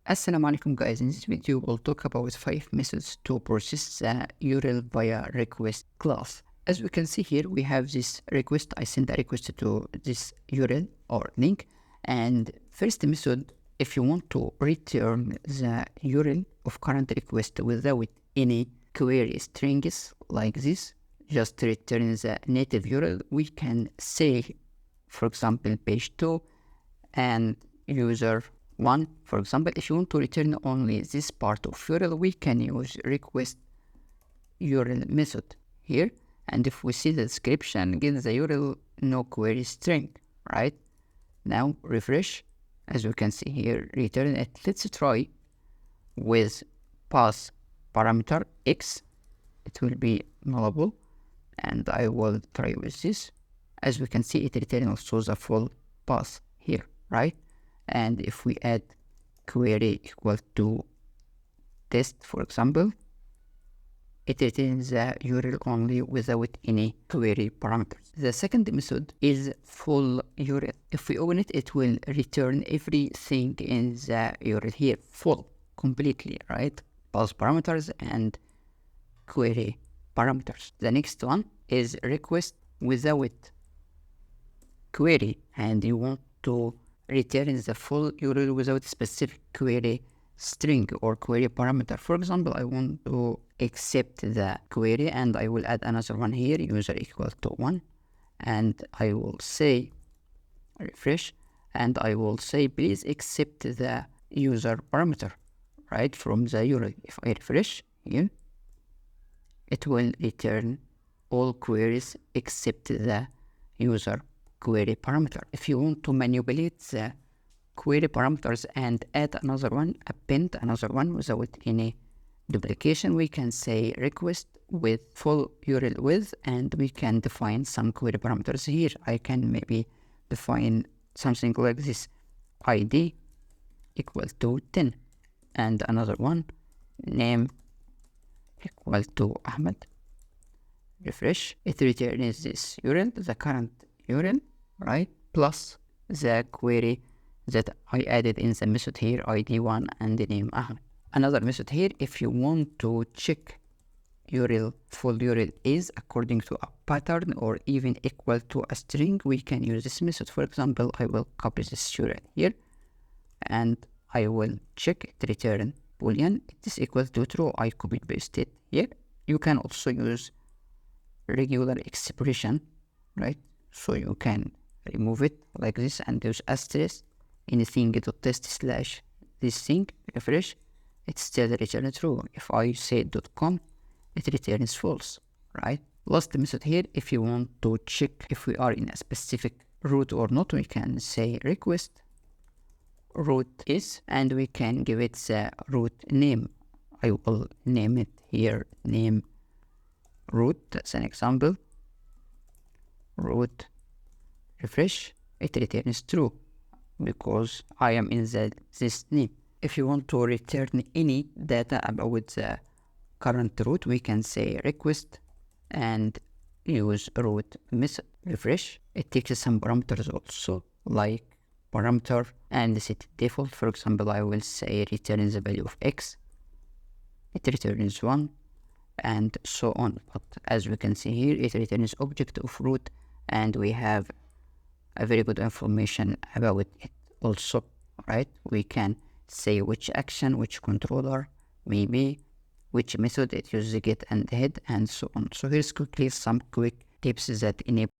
Assalamu alaikum guys, in this video we'll talk about 5 methods to process the URL via request class. As we can see here, we have this request. I send a request to this URL or link, and first method, if you want to return the URL of current request without any query strings like this, just return the native URL, we can say, for example, page 2 and user 1. For example, if you want to return only this part of URL, we can use request URL method here. And if we see the description, get the URL no query string, right? Now refresh. As you can see here, return it. Let's try with pass parameter x. It will be nullable, and I will try with this. As we can see, it returns also the full path here, right? And if we add query equal to test, for example, it returns the URL only without any query parameters. The second method is full URL. If we open it, it will return everything in the URL here, full, completely, right? Pass parameters and query parameters. The next one is request without query, and you want to return the full URL without specific query string or query parameter. For example, I want to accept the query, and I will add another one here, user equal to 1, and I will say refresh, and I will say please accept the user parameter, right, from the URL. If I refresh here, it will return all queries except the user query parameter. If you want to manipulate the query parameters and add another one, append another one without any duplication, we can say request with full URL width, and we can define some query parameters here. I can maybe define something like this: ID equal to 10, and another one, name equal to Ahmed. Refresh, it returns this URL, the current URL, right, plus the query that I added in the method here, ID1 and the name Ahmed. Another method here, if you want to check URL, full URL is according to a pattern or even equal to a string, we can use this method. For example, I will copy this URL here, and I will check it, return boolean, it is equal to true. I copy paste it here. You can also use regular expression, right? So you can remove it like this and use asterisk anything .test slash this thing. Refresh, it still returns true. If I say .com, it returns false, right? Last method here, if you want to check if we are in a specific root or not, we can say request root is, and we can give it the root name. I will name it here, name root as an example, root. Refresh, it returns true because I am in this name. If you want to return any data about the current root, we can say request and use root method. Refresh, it takes some parameters also, like parameter and set default. For example, I will say return the value of x, it returns 1, and so on. But as we can see here, it returns object of root, and we have a very good information about it also, right? We can say which action, which controller, maybe which method it uses, get and head, and so on. So here's quickly some quick tips that enable